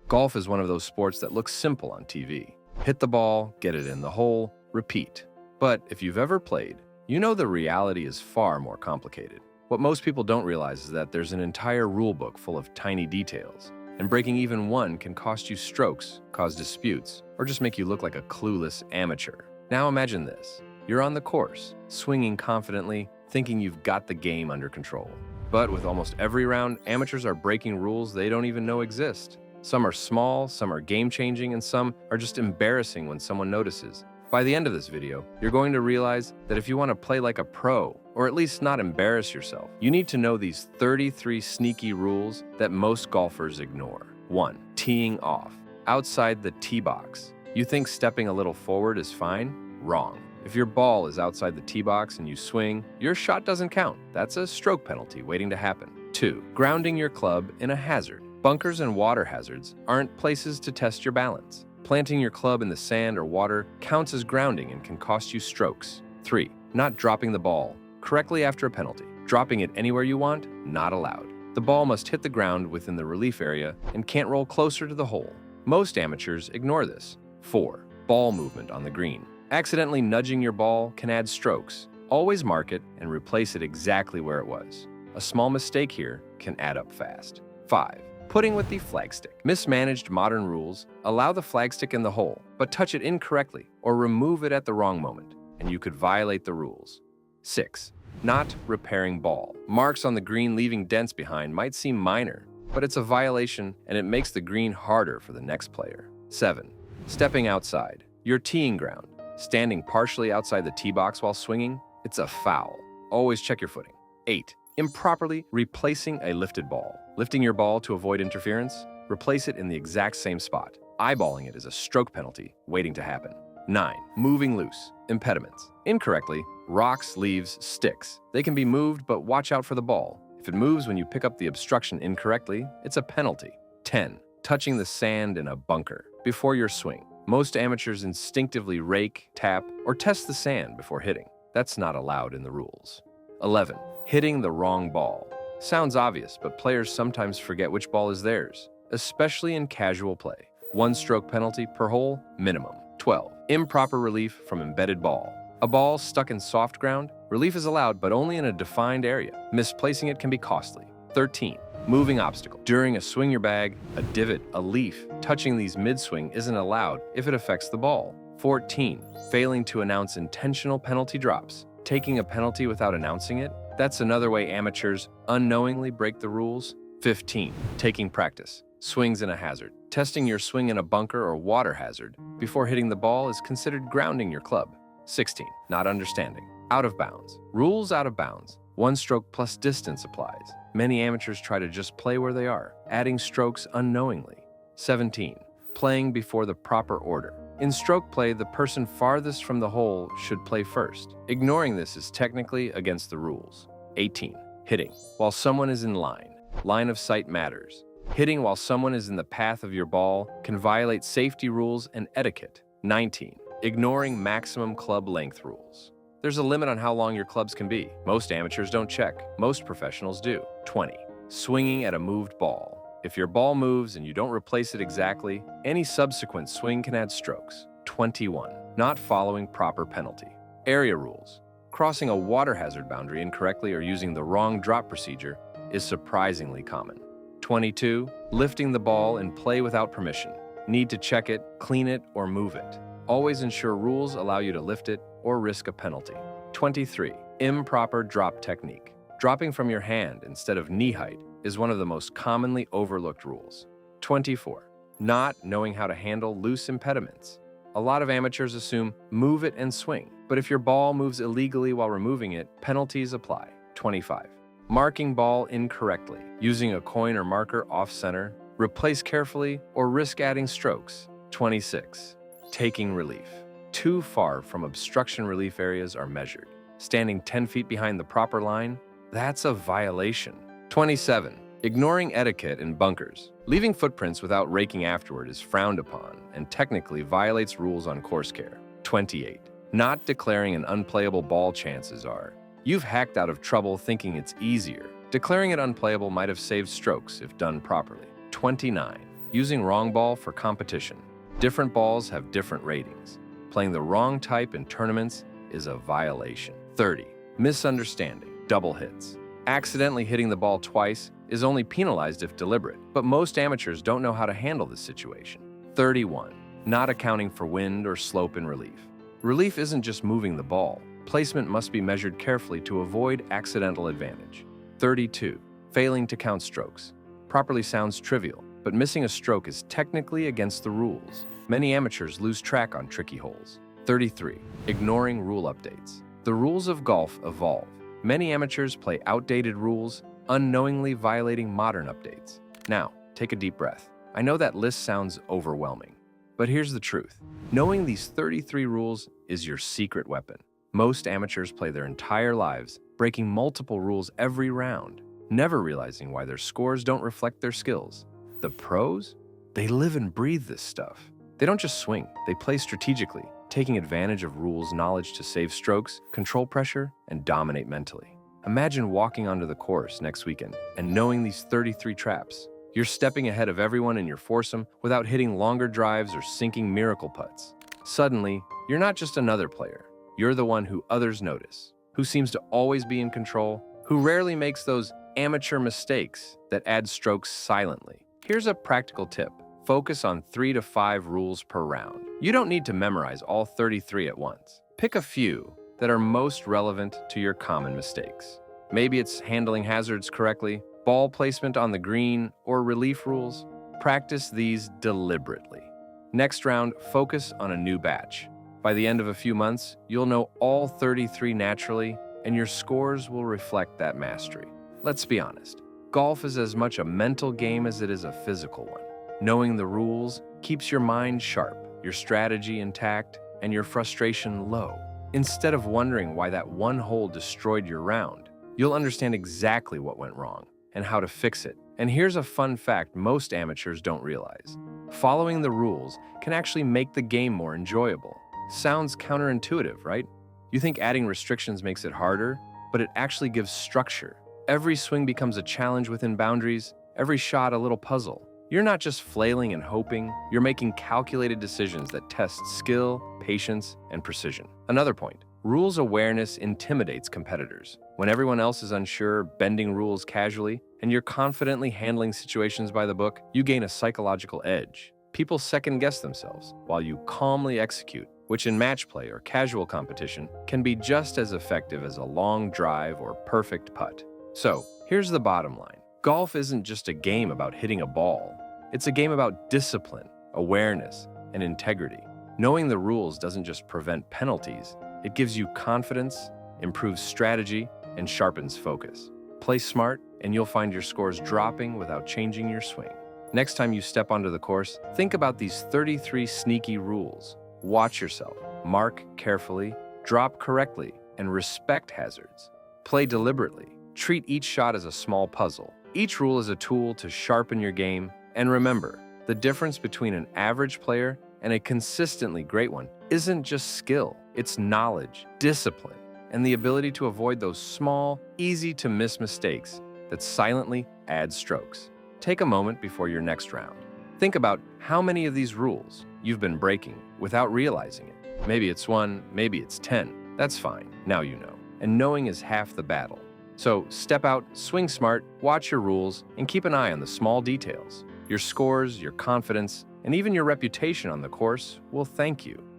Golf is one of those sports that looks simple on TV. Hit the ball, get it in the hole, repeat. But if you've ever played, you know the reality is far more complicated. What most people don't realize is that there's an entire rule book full of tiny details, and breaking even one can cost you strokes, cause disputes, or just make you look like a clueless amateur. Now imagine this. You're on the course, swinging confidently, thinking you've got the game under control. But with almost every round, amateurs are breaking rules they don't even know exist. Some are small, some are game-changing, and some are just embarrassing when someone notices. By the end of this video, you're going to realize that if you want to play like a pro, or at least not embarrass yourself, you need to know these 33 sneaky rules that most golfers ignore. 1. Teeing off. Outside the tee box. You think stepping a little forward is fine? Wrong. If your ball is outside the tee box and you swing, your shot doesn't count. That's a stroke penalty waiting to happen. 2. Grounding your club in a hazard. Bunkers and water hazards aren't places to test your balance. Planting your club in the sand or water counts as grounding and can cost you strokes. 3. Not dropping the ball correctly after a penalty. Dropping it anywhere you want, not allowed. The ball must hit the ground within the relief area and can't roll closer to the hole. Most amateurs ignore this. 4. Ball movement on the green. Accidentally nudging your ball can add strokes. Always mark it and replace it exactly where it was. A small mistake here can add up fast. 5. Putting with the flagstick. Mismanaged modern rules allow the flagstick in the hole, but touch it incorrectly or remove it at the wrong moment, and you could violate the rules. 6. Not repairing ball. Marks on the green leaving dents behind might seem minor, but it's a violation and it makes the green harder for the next player. 7. Stepping outside. Your teeing ground. Standing partially outside the tee box while swinging, it's a foul. Always check your footing. 8. Improperly replacing a lifted ball. Lifting your ball to avoid interference, replace it in the exact same spot. Eyeballing it is a stroke penalty waiting to happen. 9. Moving loose. Impediments. Incorrectly, rocks, leaves, sticks. They can be moved, but watch out for the ball. If it moves when you pick up the obstruction incorrectly, it's a penalty. 10. Touching the sand in a bunker before your swing. Most amateurs instinctively rake, tap, or test the sand before hitting. That's not allowed in the rules. 11. Hitting the wrong ball. Sounds obvious, but players sometimes forget which ball is theirs, especially in casual play. 1 stroke penalty per hole, minimum. 12. Improper relief from embedded ball. A ball stuck in soft ground, relief is allowed, but only in a defined area. Misplacing it can be costly. 13. Moving obstacle. During a swing your bag, a divot, a leaf, touching these mid-swing isn't allowed if it affects the ball. 14. Failing to announce intentional penalty drops. Taking a penalty without announcing it, that's another way amateurs unknowingly break the rules. 15. Taking practice. Swings in a hazard. Testing your swing in a bunker or water hazard before hitting the ball is considered grounding your club. 16. Not understanding. Out of bounds. Rules out of bounds. 1 stroke plus distance applies. Many amateurs try to just play where they are, adding strokes unknowingly. 17. Playing before the proper order. In stroke play, the person farthest from the hole should play first. Ignoring this is technically against the rules. 18. Hitting. While someone is in line. Line of sight matters. Hitting while someone is in the path of your ball can violate safety rules and etiquette. 19. Ignoring maximum club length rules. There's a limit on how long your clubs can be. Most amateurs don't check. Most professionals do. 20. Swinging at a moved ball. If your ball moves and you don't replace it exactly, any subsequent swing can add strokes. 21. Not following proper penalty. Area rules. Crossing a water hazard boundary incorrectly or using the wrong drop procedure is surprisingly common. 22. Lifting the ball in play without permission. Need to check it, clean it, or move it. Always ensure rules allow you to lift it or risk a penalty. 23. Improper drop technique. Dropping from your hand instead of knee height is one of the most commonly overlooked rules. 24. Not knowing how to handle loose impediments. A lot of amateurs assume move it and swing, but if your ball moves illegally while removing it, penalties apply. 25. Marking ball incorrectly. Using a coin or marker off-center, replace carefully, or risk adding strokes. 26. Taking relief. Too far from obstruction relief areas are measured. Standing 10 feet behind the proper line, that's a violation. 27. Ignoring etiquette in bunkers. Leaving footprints without raking afterward is frowned upon and technically violates rules on course care. 28. Not declaring an unplayable ball chances are. You've hacked out of trouble thinking it's easier. Declaring it unplayable might have saved strokes if done properly. 29. Using wrong ball for competition. Different balls have different ratings. Playing the wrong type in tournaments is a violation. 30. Misunderstanding. Double hits. Accidentally hitting the ball twice is only penalized if deliberate, but most amateurs don't know how to handle this situation. 31. Not accounting for wind or slope in relief. Relief isn't just moving the ball. Placement must be measured carefully to avoid accidental advantage. 32. Failing to count strokes. Properly sounds trivial, but missing a stroke is technically against the rules. Many amateurs lose track on tricky holes. 33. Ignoring rule updates. The rules of golf evolve. Many amateurs play outdated rules, unknowingly violating modern updates. Now, take a deep breath. I know that list sounds overwhelming, but here's the truth. Knowing these 33 rules is your secret weapon. Most amateurs play their entire lives, breaking multiple rules every round, never realizing why their scores don't reflect their skills. The pros? They live and breathe this stuff. They don't just swing, they play strategically, taking advantage of rules knowledge to save strokes, control pressure, and dominate mentally. Imagine walking onto the course next weekend and knowing these 33 traps. You're stepping ahead of everyone in your foursome without hitting longer drives or sinking miracle putts. Suddenly, you're not just another player. You're the one who others notice, who seems to always be in control, who rarely makes those amateur mistakes that add strokes silently. Here's a practical tip. Focus on 3 to 5 rules per round. You don't need to memorize all 33 at once. Pick a few that are most relevant to your common mistakes. Maybe it's handling hazards correctly, ball placement on the green, or relief rules. Practice these deliberately. Next round, focus on a new batch. By the end of a few months, you'll know all 33 naturally, and your scores will reflect that mastery. Let's be honest. Golf is as much a mental game as it is a physical one. Knowing the rules keeps your mind sharp, your strategy intact, and your frustration low. Instead of wondering why that one hole destroyed your round, you'll understand exactly what went wrong and how to fix it. And here's a fun fact most amateurs don't realize. Following the rules can actually make the game more enjoyable. Sounds counterintuitive, right? You think adding restrictions makes it harder, but it actually gives structure. Every swing becomes a challenge within boundaries, every shot a little puzzle. You're not just flailing and hoping, you're making calculated decisions that test skill, patience, and precision. Another point, rules awareness intimidates competitors. When everyone else is unsure, bending rules casually, and you're confidently handling situations by the book, you gain a psychological edge. People second-guess themselves, while you calmly execute, which in match play or casual competition can be just as effective as a long drive or perfect putt. So, here's the bottom line. Golf isn't just a game about hitting a ball. It's a game about discipline, awareness, and integrity. Knowing the rules doesn't just prevent penalties, it gives you confidence, improves strategy, and sharpens focus. Play smart, and you'll find your scores dropping without changing your swing. Next time you step onto the course, think about these 33 sneaky rules. Watch yourself, mark carefully, drop correctly, and respect hazards. Play deliberately. Treat each shot as a small puzzle. Each rule is a tool to sharpen your game. And remember, the difference between an average player and a consistently great one isn't just skill, it's knowledge, discipline, and the ability to avoid those small, easy-to-miss mistakes that silently add strokes. Take a moment before your next round. Think about how many of these rules you've been breaking without realizing it. Maybe it's 1, maybe it's 10. That's fine, now you know. And knowing is half the battle. So step out, swing smart, watch your rules, and keep an eye on the small details. Your scores, your confidence, and even your reputation on the course will thank you.